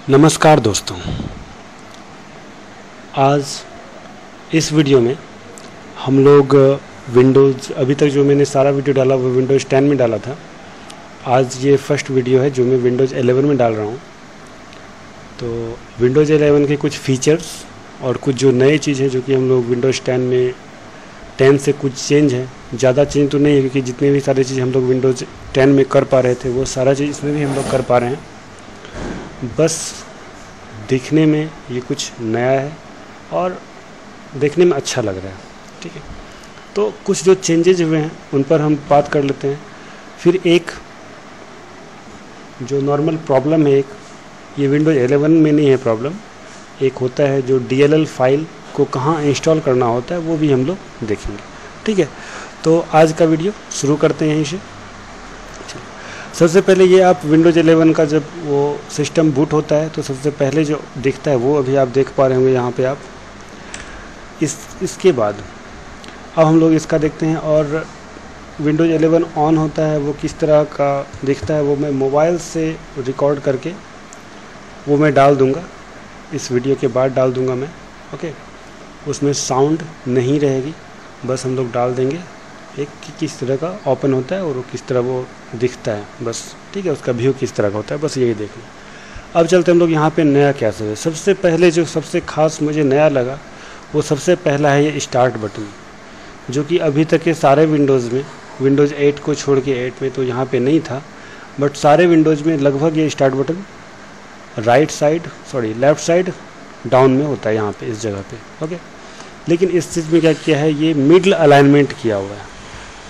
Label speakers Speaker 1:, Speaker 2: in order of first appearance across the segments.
Speaker 1: नमस्कार दोस्तों, आज इस वीडियो में हम लोग विंडोज़, अभी तक जो मैंने सारा वीडियो डाला वो विंडोज़ 10 में डाला था। आज ये फर्स्ट वीडियो है जो मैं विंडोज़ 11 में डाल रहा हूँ। तो विंडोज़ 11 के कुछ फीचर्स और कुछ जो नए चीज़ है जो कि हम लोग विंडोज़ 10 में 10 से कुछ चेंज है, ज़्यादा चेंज तो नहीं है क्योंकि जितने भी सारी चीज़ हम लोग विंडोज़ 10 में कर पा रहे थे वो सारा चीज़ इसमें भी हम लोग कर पा रहे हैं। बस दिखने में ये कुछ नया है और देखने में अच्छा लग रहा है। ठीक है, तो कुछ जो चेंजेज हुए हैं उन पर हम बात कर लेते हैं। फिर एक जो नॉर्मल प्रॉब्लम है, एक ये विंडोज़ 11 में नहीं है प्रॉब्लम, एक होता है जो DLL फाइल को कहाँ इंस्टॉल करना होता है वो भी हम लोग देखेंगे। ठीक है, तो आज का वीडियो शुरू करते हैं यहीं से। सबसे पहले ये आप विंडोज़ 11 का जब वो सिस्टम बूट होता है तो सबसे पहले जो दिखता है वो अभी आप देख पा रहे होंगे यहाँ पे आप इसके बाद अब हम लोग इसका देखते हैं। और विंडोज़ 11 ऑन होता है वो किस तरह का दिखता है वो मैं मोबाइल से रिकॉर्ड करके वो मैं डाल दूँगा, इस वीडियो के बाद डाल दूँगा मैं। ओके, उसमें साउंड नहीं रहेगी, बस हम लोग डाल देंगे एक कि किस तरह का ओपन होता है और वो किस तरह वो दिखता है बस। ठीक है, उसका व्यू किस तरह का होता है बस यही देखना। अब चलते हम लोग यहाँ पे नया क्या सब है। सबसे पहले जो सबसे खास मुझे नया लगा वो सबसे पहला है ये स्टार्ट बटन, जो कि अभी तक के सारे विंडोज़ में, विंडोज़ 8 को छोड़ के 8 में तो यहाँ पे नहीं था, बट सारे विंडोज़ में लगभग ये start button left side down में होता है यहाँ पे इस जगह पे। ओके, लेकिन इस चीज़ में क्या किया है, ये मिडल अलाइनमेंट किया हुआ है।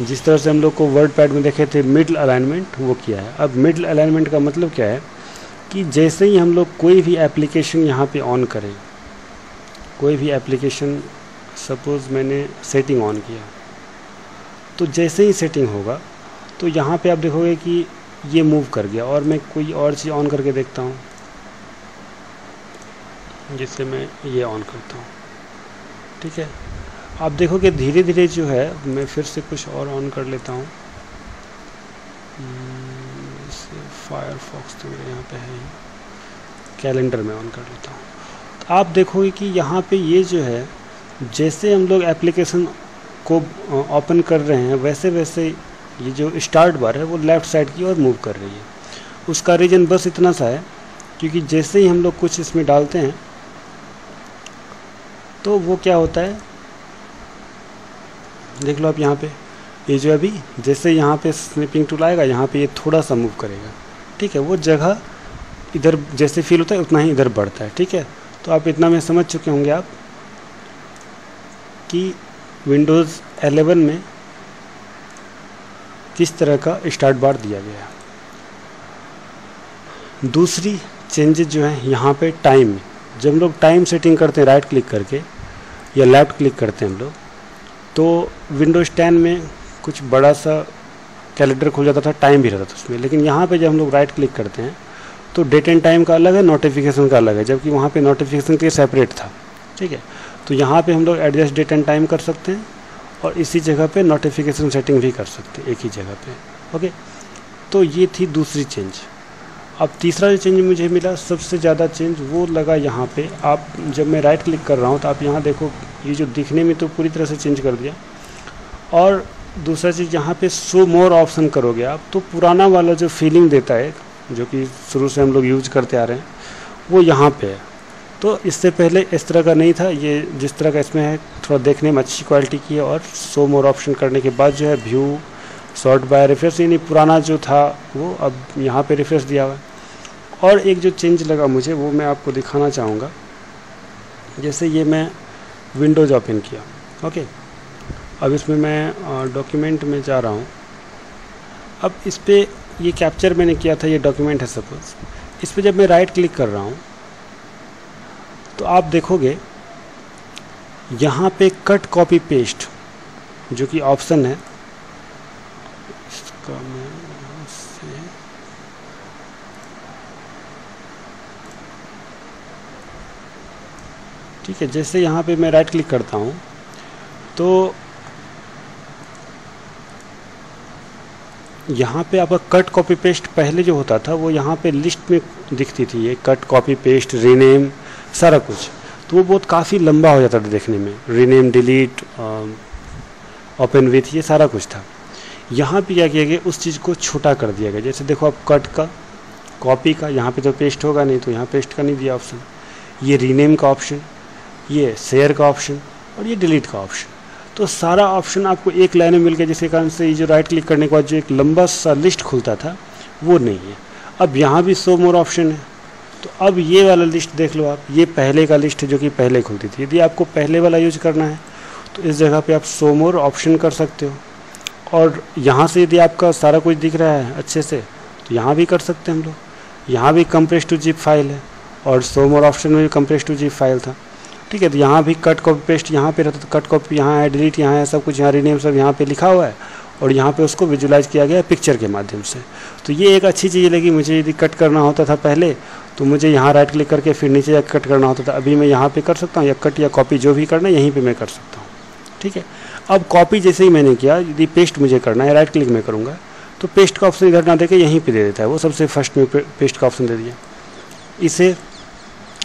Speaker 1: जिस तरह से हम लोग को वर्ड पैड में देखे थे मिडल अलाइनमेंट, वो किया है। अब मिडल अलाइनमेंट का मतलब क्या है कि जैसे ही हम लोग कोई भी एप्लीकेशन यहाँ पे ऑन करें, कोई भी एप्लीकेशन, सपोज़ मैंने सेटिंग ऑन किया, तो जैसे ही सेटिंग होगा तो यहाँ पे आप देखोगे कि ये मूव कर गया। और मैं कोई और चीज़ ऑन करके देखता हूँ, जिससे मैं ये ऑन करता हूँ। ठीक है, आप देखोगे धीरे धीरे जो है, मैं फिर से कुछ और ऑन कर लेता हूँ, फायरफॉक्स तो मेरे यहाँ पे है ही, कैलेंडर में ऑन कर लेता हूँ। तो आप देखोगे कि यहाँ पे ये जो है, जैसे हम लोग एप्लीकेशन को ओपन कर रहे हैं वैसे वैसे ये जो स्टार्ट बार है वो लेफ़्ट साइड की ओर मूव कर रही है। उसका रीज़न बस इतना सा है क्योंकि जैसे ही हम लोग कुछ इसमें डालते हैं तो वो क्या होता है, देख लो आप यहाँ पे, ये जो अभी जैसे यहाँ पे स्नैपिंग टूल आएगा यहाँ पे ये थोड़ा सा मूव करेगा। ठीक है, वो जगह इधर जैसे फील होता है उतना ही इधर बढ़ता है। ठीक है, तो आप इतना में समझ चुके होंगे आप कि विंडोज़ 11 में किस तरह का स्टार्ट बार दिया गया है। दूसरी चेंजेस जो है यहाँ पे टाइम, जब हम लोग टाइम सेटिंग करते हैं राइट क्लिक करके या लेफ़्ट क्लिक करते हैं हम लोग, तो विंडोज़ 10 में कुछ बड़ा सा कैलेंडर खुल जाता था, टाइम भी रहता था उसमें। लेकिन यहाँ पे जब हम लोग राइट क्लिक करते हैं तो डेट एंड टाइम का अलग है, नोटिफिकेशन का अलग है, जबकि वहाँ पे नोटिफिकेशन के लिए सेपरेट था। ठीक है, तो यहाँ पे हम लोग एडजस्ट डेट एंड टाइम कर सकते हैं और इसी जगह पे नोटिफिकेशन सेटिंग भी कर सकते हैं एक ही जगह पे। ओके, तो ये थी दूसरी चेंज। अब तीसरा जो चेंज मुझे मिला, सबसे ज़्यादा चेंज वो लगा यहाँ पे, आप जब मैं राइट क्लिक कर रहा हूँ तो आप यहाँ देखो, ये जो दिखने में तो पूरी तरह से चेंज कर दिया। और दूसरा चीज़ यहाँ पे शो मोर ऑप्शन करोगे आप तो पुराना वाला जो फीलिंग देता है, जो कि शुरू से हम लोग यूज करते आ रहे हैं, वो यहाँ पे है। तो इससे पहले इस तरह का नहीं था, ये जिस तरह का इसमें है थोड़ा देखने में अच्छी क्वालिटी की है। और शो मोर ऑप्शन करने के बाद जो है व्यू सॉर्ट बाय रेफरेंस, यानी पुराना जो था वो अब यहाँ पे रेफरेंस दिया हुआ है। और एक जो चेंज लगा मुझे वो मैं आपको दिखाना चाहूँगा। जैसे ये मैं विंडोज़ ओपन किया, ओके, अब इसमें मैं डॉक्यूमेंट में जा रहा हूँ। अब इस पर ये कैप्चर मैंने किया था, ये डॉक्यूमेंट है सपोज, इस पर जब मैं राइट क्लिक कर रहा हूँ तो आप देखोगे यहाँ पे कट कॉपी पेस्ट जो कि ऑप्शन है, इसका मैं से ठीक है, जैसे यहाँ पे मैं राइट क्लिक करता हूँ तो यहाँ पे आपका कट कॉपी पेस्ट पहले जो होता था वो यहाँ पे लिस्ट में दिखती थी, ये कट कॉपी पेस्ट रीनेम सारा कुछ, तो वो बहुत काफ़ी लंबा हो जाता था देखने में। रीनेम, डिलीट, ओपन विथ, ये सारा कुछ था। यहाँ पे क्या किया गया, उस चीज़ को छोटा कर दिया गया। जैसे देखो आप कट का, कॉपी का, यहाँ पे तो पेस्ट होगा नहीं तो यहाँ पेस्ट का नहीं दिया ऑप्शन, ये रीनेम का ऑप्शन, ये शेयर का ऑप्शन और ये डिलीट का ऑप्शन। तो सारा ऑप्शन आपको एक लाइन में मिल गया, जिसके कारण से ये जो राइट क्लिक करने के बाद जो एक लंबा सा लिस्ट खुलता था वो नहीं है। अब यहाँ भी शो मोर ऑप्शन है, तो अब ये वाला लिस्ट देख लो आप, ये पहले का लिस्ट है जो कि पहले खुलती थी। यदि आपको पहले वाला यूज करना है तो इस जगह पे आप शो मोर ऑप्शन कर सकते हो, और यहाँ से यदि आपका सारा कुछ दिख रहा है अच्छे से तो यहाँ भी कर सकते हैं हम लोग। यहाँ भी कंप्रेस टू जिप फाइल है और शो मोर ऑप्शन में भी कंप्रेस टू जिप फाइल था, ठीक है। तो यहाँ भी कट कॉपी पेस्ट यहाँ पे रहता, तो कट कॉपी यहाँ है, डिलीट यहाँ है, सब कुछ यहाँ, रीनेम सब यहाँ पे लिखा हुआ है और यहाँ पे उसको विजुलाइज किया गया है पिक्चर के माध्यम से। तो ये एक अच्छी चीज़ लगी मुझे। यदि कट करना होता था पहले तो मुझे यहाँ राइट क्लिक करके फिर नीचे जाकर कट करना होता था, अभी मैं यहाँ पे कर सकता हूँ, या कट या कॉपी जो भी करना है यहीं पे मैं कर सकता हूँ, ठीक है। अब कॉपी जैसे ही मैंने किया, यदि पेस्ट मुझे करना है राइट क्लिक में करूँगा तो पेस्ट का ऑप्शन इधर ना देके यहीं पे दे देता है, वो सबसे फर्स्ट में पेस्ट का ऑप्शन दे दिया। इसे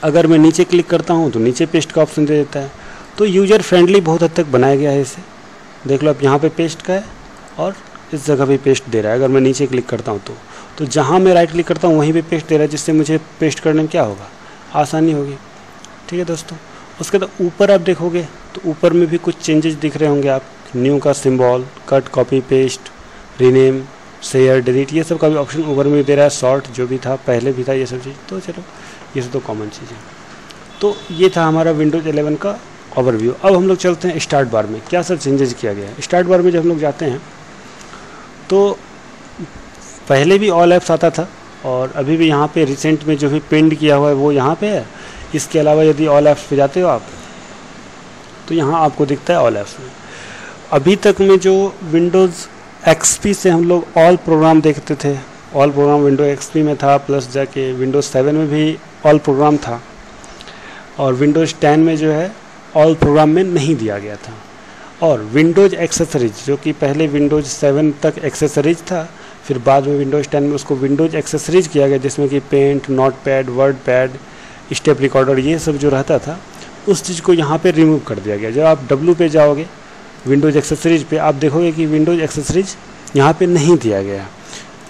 Speaker 1: अगर मैं नीचे क्लिक करता हूँ तो नीचे पेस्ट का ऑप्शन दे देता है। तो यूजर फ्रेंडली बहुत हद तक बनाया गया है इसे। देख लो आप, यहाँ पे पेस्ट का है और इस जगह भी पेस्ट दे रहा है। अगर मैं नीचे क्लिक करता हूँ तो जहाँ मैं राइट क्लिक करता हूँ वहीं पे पेस्ट दे रहा है, जिससे मुझे पेस्ट करने में क्या होगा, आसानी होगी, ठीक है दोस्तों। उसके बाद ऊपर आप देखोगे तो ऊपर में भी कुछ चेंजेस दिख रहे होंगे आप, न्यू का symbol, cut copy paste, rename, share, delete, ये सब का भी ऑप्शन ऊपर में दे रहा है। शॉर्ट जो भी था पहले भी था, ये सब चीज़ तो चलो ये सब तो कॉमन चीज़ है। तो ये था हमारा विंडोज़ 11 का ओवरव्यू। अब हम लोग चलते हैं स्टार्ट बार में, क्या सब चेंजेस किया गया है। स्टार्ट बार में जब हम लोग जाते हैं तो पहले भी ऑल ऐप्स आता था और अभी भी यहाँ पे रिसेंट में जो भी पेंड किया हुआ है वो यहाँ पे है। इसके अलावा यदि ऑल ऐप्स पे जाते हो आप तो यहाँ आपको दिखता है ऑल ऐप्स में। अभी तक में जो विंडोज़ XP से हम लोग ऑल प्रोग्राम देखते थे, ऑल प्रोग्राम विंडो XP में था, प्लस जाके विंडोज़ 7 में भी ऑल प्रोग्राम था, और विंडोज़ 10 में जो है ऑल प्रोग्राम में नहीं दिया गया था। और विंडोज़ एक्सेसरीज जो कि पहले विंडोज़ 7 तक एक्सेसरीज था, फिर बाद में विंडोज़ 10 में उसको विंडोज़ एक्सेसरीज किया गया, जिसमें कि Paint, Notepad, WordPad, step recorder, ये सब जो रहता था उस चीज़ को यहाँ पे रिमूव कर दिया गया। जब आप W पे जाओगे विंडोज़ एक्सेसरीज पे, आप देखोगे कि विंडोज़ एक्सेसरीज यहाँ पे नहीं दिया गया।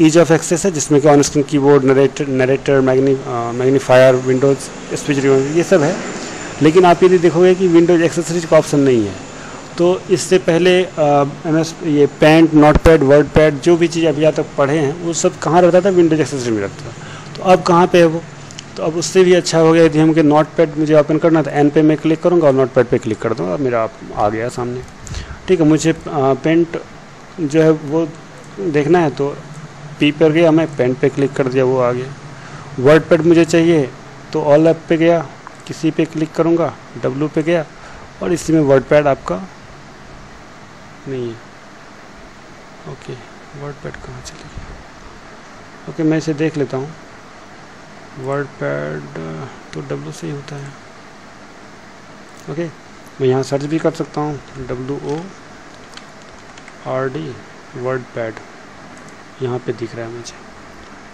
Speaker 1: ईज ऑफ एक्सेस है जिसमें कि on screen keyboard, narrator, magnifier, Windows speech recorder, ये सब है। लेकिन आप यदि देखोगे कि विंडोज़ एक्सेसरीज का ऑप्शन नहीं है। तो इससे पहले ये पेंट, नोटपैड, वर्डपैड, जो भी चीज़ अभी तक पढ़े हैं वो सब कहाँ रहता था, विंडोज़ एक्सेसरीज में रहता था। तो अब कहाँ पे है वो, तो अब उससे भी अच्छा हो गया। यदि हमको नोटपैड मुझे ओपन करना था, एन पे मैं क्लिक करूँगा और नोटपैड पे क्लिक कर दूँगा, मेरा आ गया सामने, ठीक है। मुझे पेंट जो है वो देखना है तो पी पर गया, मैं पेंट पे क्लिक कर दिया, वो आ गया। वर्डपैड मुझे चाहिए तो ऑल ऐप पे गया, किसी पे क्लिक करूँगा, W पे गया, और इसी में वर्डपैड आपका नहीं है। ओके, वर्डपैड कहाँ चले गया। ओके, मैं इसे देख लेता हूँ। वर्डपैड तो W से ही होता है। ओके, मैं यहाँ सर्च भी कर सकता हूँ, WORD वर्डपैड, यहाँ पे दिख रहा है मुझे,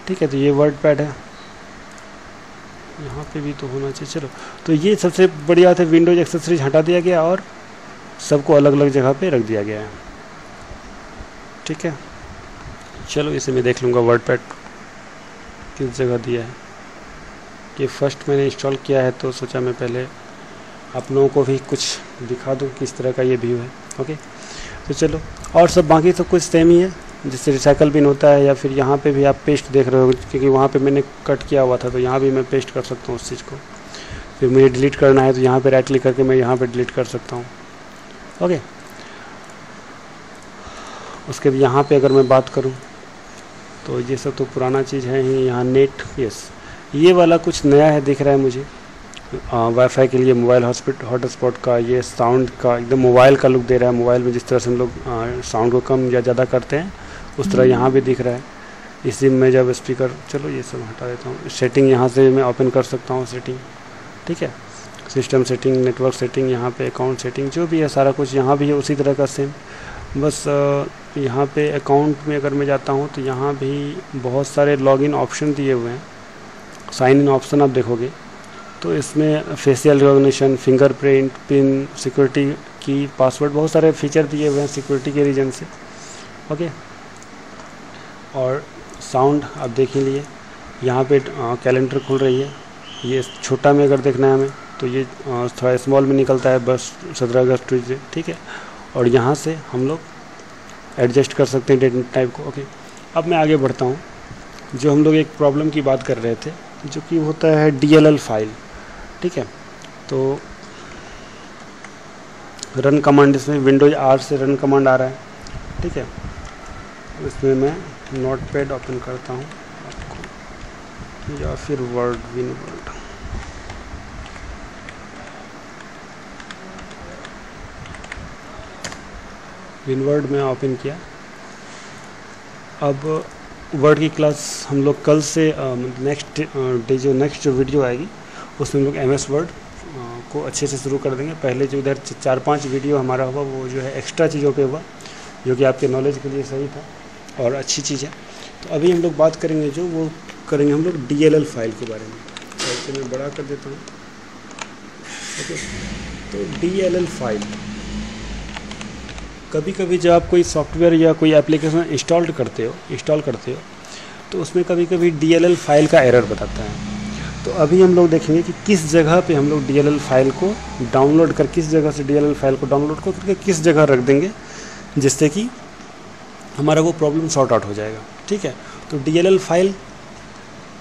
Speaker 1: ठीक है। तो ये वर्डपैड है, यहाँ पे भी तो होना चाहिए। चलो, तो ये सबसे बड़ी बात है, विंडोज़ एक्सेसरीज हटा दिया गया और सबको अलग अलग जगह पे रख दिया गया है, ठीक है। चलो इसे मैं देख लूँगा वर्डपैड किस जगह दिया है। ये फर्स्ट मैंने इंस्टॉल किया है तो सोचा मैं पहले आप लोगों को भी कुछ दिखा दूँ किस तरह का ये व्यू है। ओके, तो चलो, और सब बाकी सब कुछ सेम ही है, जिससे रिसाइकल बिन होता है, या फिर यहाँ पे भी आप पेस्ट देख रहे हो, क्योंकि वहाँ पे मैंने कट किया हुआ था तो यहाँ भी मैं पेस्ट कर सकता हूँ उस चीज़ को। फिर मुझे डिलीट करना है तो यहाँ पे राइट क्लिक करके मैं यहाँ पे डिलीट कर सकता हूँ। ओके, उसके बाद यहाँ पे अगर मैं बात करूँ तो ये सब तो पुराना चीज़ है ही। यहाँ नेट, यस, ये वाला कुछ नया है दिख रहा है मुझे। वाईफाई के लिए मोबाइल हॉटस्पॉट का, ये साउंड का एकदम मोबाइल का लुक दे रहा है। मोबाइल में जिस तरह से हम लोग साउंड को कम या ज़्यादा करते हैं उस तरह यहाँ भी दिख रहा है। इसी में जब स्पीकर, चलो ये सब हटा देता हूँ। सेटिंग यहाँ से मैं ओपन कर सकता हूँ, सेटिंग, ठीक है। सिस्टम सेटिंग, नेटवर्क सेटिंग, यहाँ पे अकाउंट सेटिंग, जो भी है सारा कुछ यहाँ भी है उसी तरह का सेम। बस यहाँ पे अकाउंट में अगर मैं जाता हूँ तो यहाँ भी बहुत सारे लॉगिन ऑप्शन दिए हुए हैं। साइन इन ऑप्शन आप देखोगे तो इसमें facial recognition, fingerprint, pin, security की, पासवर्ड, बहुत सारे फीचर दिए हुए हैं सिक्योरिटी के रीजन से। ओके, और साउंड आप देख ही लिए। यहाँ पे कैलेंडर खुल रही है। ये छोटा में अगर देखना है हमें तो ये थोड़ा स्मॉल में निकलता है, बस 17 अगस्त ट्यूजडे, ठीक है। और यहाँ से हम लोग एडजस्ट कर सकते हैं डेट टाइप को। ओके, अब मैं आगे बढ़ता हूँ। जो हम लोग एक प्रॉब्लम की बात कर रहे थे जो कि होता है DLL फाइल, ठीक है। तो रन कमांड, इसमें विंडोज R से रन कमांड आ रहा है, ठीक है। इसमें मैं नोटपैड ओपन करता हूँ आपको, या फिर विनवर्ड। विनवर्ड में ओपन किया। अब वर्ड की क्लास हम लोग कल से नेक्स्ट डे जो वीडियो आएगी उसमें हम लोग MS वर्ड को अच्छे से शुरू कर देंगे। पहले जो इधर 4-5 वीडियो हमारा हुआ वो जो है एक्स्ट्रा चीज़ों पे हुआ, जो कि आपके नॉलेज के लिए सही था और अच्छी चीज़ है। तो अभी हम लोग बात करेंगे जो वो करेंगे हम लोग DLL फाइल के बारे में। तो इसे मैं बड़ा कर देता हूँ। ओके, तो DLL फाइल, कभी कभी जब आप कोई सॉफ्टवेयर या कोई एप्लीकेशन इंस्टॉल करते हो तो उसमें कभी कभी DLL फाइल का एरर बताता है। तो अभी हम लोग देखेंगे कि किस जगह पे हम लोग DLL फाइल को डाउनलोड कर, किस जगह से DLL फाइल को डाउनलोड करके किस जगह रख देंगे जिससे कि हमारा वो प्रॉब्लम सॉर्ट आउट हो जाएगा, ठीक है। तो DLL फाइल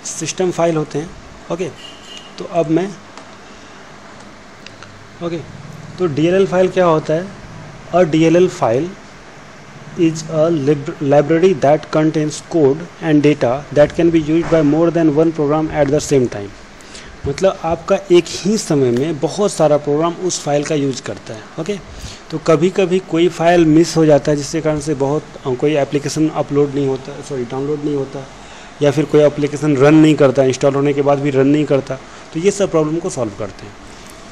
Speaker 1: सिस्टम फाइल होते हैं। ओके, तो अब मैं तो DLL फाइल क्या होता है? A DLL file is a library that contains code and data that can be used by more than one program at the same time। मतलब आपका एक ही समय में बहुत सारा प्रोग्राम उस फाइल का यूज करता है। ओके, तो कभी कभी कोई फाइल मिस हो जाता है जिसके कारण से कोई एप्लीकेशन डाउनलोड नहीं होता, या फिर कोई एप्लीकेशन रन नहीं करता, इंस्टॉल होने के बाद भी रन नहीं करता। तो ये सब प्रॉब्लम को सॉल्व करते हैं,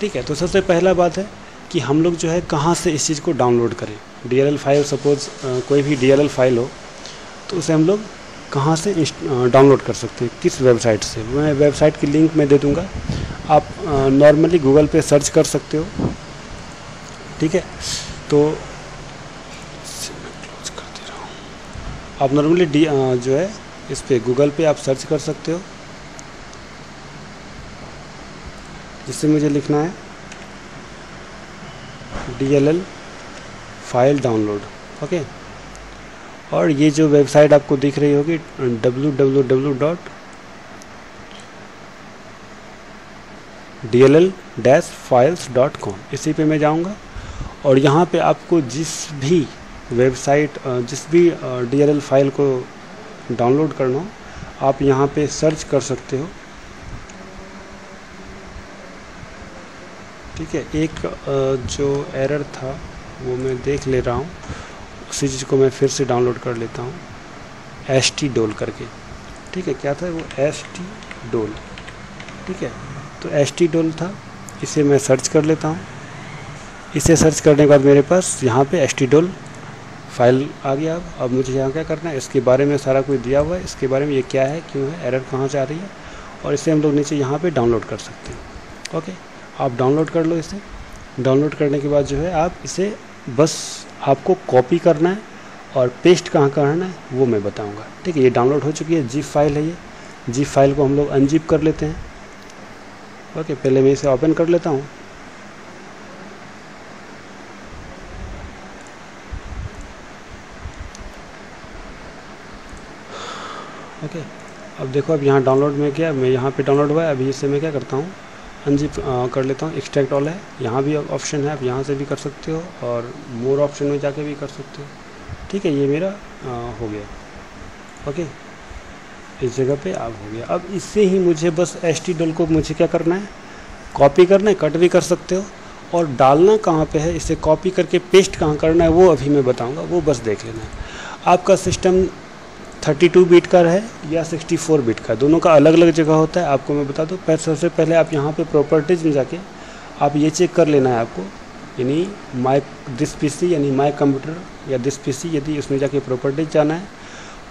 Speaker 1: ठीक है। तो सबसे पहला बात है कि हम लोग जो है कहाँ से इस चीज़ को डाउनलोड करें। DLL फाइल, सपोज कोई भी DLL फाइल हो तो उसे हम लोग कहाँ से डाउनलोड कर सकते हैं, किस वेबसाइट से। मैं वेबसाइट की लिंक मैं दे दूँगा, आप नॉर्मली गूगल पे सर्च कर सकते हो, ठीक है। तो आप नॉर्मली जो है इस पे गूगल पे आप सर्च कर सकते हो, जिससे मुझे लिखना है DLL फाइल डाउनलोड। ओके, और ये जो वेबसाइट आपको दिख रही होगी www.dll-files.com, इसी पे मैं जाऊंगा। और यहाँ पे आपको जिस भी DLL फाइल को डाउनलोड करना हो आप यहाँ पे सर्च कर सकते हो, ठीक है। एक जो एरर था वो मैं देख ले रहा हूँ, उसी चीज़ को मैं फिर से डाउनलोड कर लेता हूँ, htdol करके, ठीक है। क्या था वो? htdol, ठीक है। तो htdol था, इसे मैं सर्च कर लेता हूँ। इसे सर्च करने के बाद मेरे पास यहाँ पे htdol फाइल आ गया। अब मुझे यहाँ क्या करना है, इसके बारे में सारा कुछ दिया हुआ है, इसके बारे में ये क्या है, क्यों है, एरर कहाँ से आ रही है, और इसे हम लोग नीचे यहाँ पे डाउनलोड कर सकते हैं। ओके, आप डाउनलोड कर लो इसे। डाउनलोड करने के बाद जो है आप इसे बस आपको कॉपी करना है और पेस्ट कहाँ करना है वो मैं बताऊंगा, ठीक है। ये डाउनलोड हो चुकी है, zip फाइल है ये। zip फाइल को हम लोग अनजिप कर लेते हैं। ओके, पहले मैं इसे ओपन कर लेता हूँ। ओके, अब देखो, अब यहाँ डाउनलोड में क्या, मैं यहाँ पे डाउनलोड हुआ है। अभी इसे मैं क्या करता हूँ, अनजिप कर लेता हूँ। एक्सट्रैक्ट ऑल है, यहाँ भी ऑप्शन है, आप यहाँ से भी कर सकते हो और मोर ऑप्शन में जाके भी कर सकते हो, ठीक है। ये मेरा हो गया। ओके, इस जगह पे आप हो गया। अब इससे ही मुझे बस htdol को मुझे क्या करना है, कॉपी करना है, कट भी कर सकते हो, और डालना कहाँ पे है, इसे कॉपी करके पेस्ट कहाँ करना है वो अभी मैं बताऊँगा, वो बस देख लेना है। आपका सिस्टम 32 बिट का है या 64 बिट का, दोनों का अलग अलग जगह होता है। आपको मैं बता दूं, सबसे पहले आप यहाँ पे प्रॉपर्टीज़ में जाके आप ये चेक कर लेना है आपको यानी माई दिस पीसी यानी माई कंप्यूटर या दिस पीसी, यदि उसमें जाके प्रॉपर्टीज जाना है,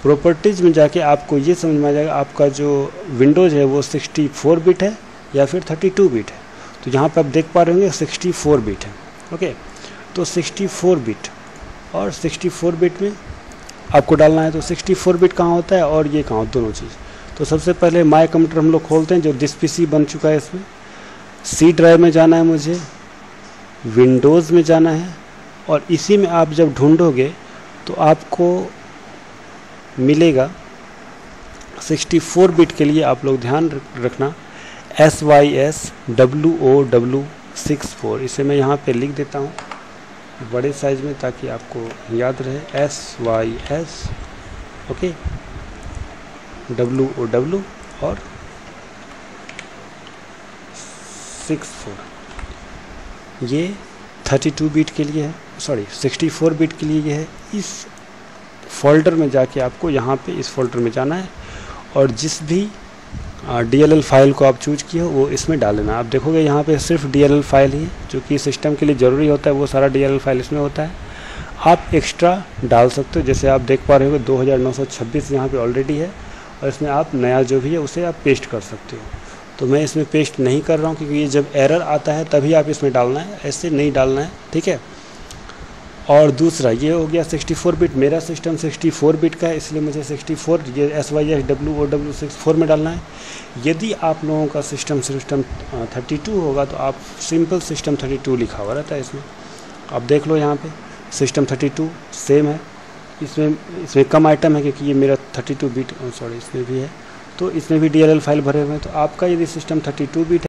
Speaker 1: प्रॉपर्टीज में जाके आपको ये समझ में आ जाएगा आपका जो विंडोज़ है वो 64 बिट है या फिर 32 बिट है। तो यहाँ पे आप देख पा रहे होंगे 64 बिट है। ओके, तो 64 बिट और 64 बिट में आपको डालना है। तो 64 बिट कहाँ होता है और ये कहाँ होता है, दोनों चीज़। तो सबसे पहले माई कंप्यूटर हम लोग खोलते हैं, जो दिस पीसी बन चुका है। इसमें सी ड्राइव में जाना है, मुझे विंडोज़ में जाना है, और इसी में आप जब ढूंढोगे तो आपको मिलेगा 64 बिट के लिए आप लोग ध्यान रखना SYSWOW64। इसे मैं यहाँ पे लिख देता हूँ बड़े साइज में ताकि आपको याद रहे। SYS ओके WOW और 64, ये 32 बिट के लिए है, सॉरी 64 बिट के लिए ये है। इस फोल्डर में जाके आपको यहाँ पे इस फोल्डर में जाना है और जिस भी DLL फाइल को आप चूज किए हो वो इसमें डाल लेना। आप देखोगे यहाँ पे सिर्फ DLL फाइल ही जो कि सिस्टम के लिए ज़रूरी होता है, वो सारा DLL फाइल इसमें होता है। आप एक्स्ट्रा डाल सकते हो, जैसे आप देख पा रहे हो 2926 यहाँ पे ऑलरेडी है, और इसमें आप नया जो भी है उसे आप पेस्ट कर सकते हो। तो मैं इसमें पेस्ट नहीं कर रहा हूँ क्योंकि ये जब एरर आता है तभी आप इसमें डालना है, ऐसे नहीं डालना है, ठीक है। और दूसरा ये हो गया 64 बिट। मेरा सिस्टम 64 बिट का है, इसलिए मुझे 64 ये SYSWOW64 में डालना है। यदि आप लोगों का सिस्टम 32 होगा तो आप सिंपल सिस्टम 32 लिखा हुआ रहता है इसमें। आप देख लो यहाँ पे सिस्टम 32 सेम है। इसमें कम आइटम है क्योंकि ये मेरा 32 बिट, सॉरी इसमें भी है, तो इसमें भी DLL फाइल भरे हुए हैं। तो आपका यदि सिस्टम 32 बिट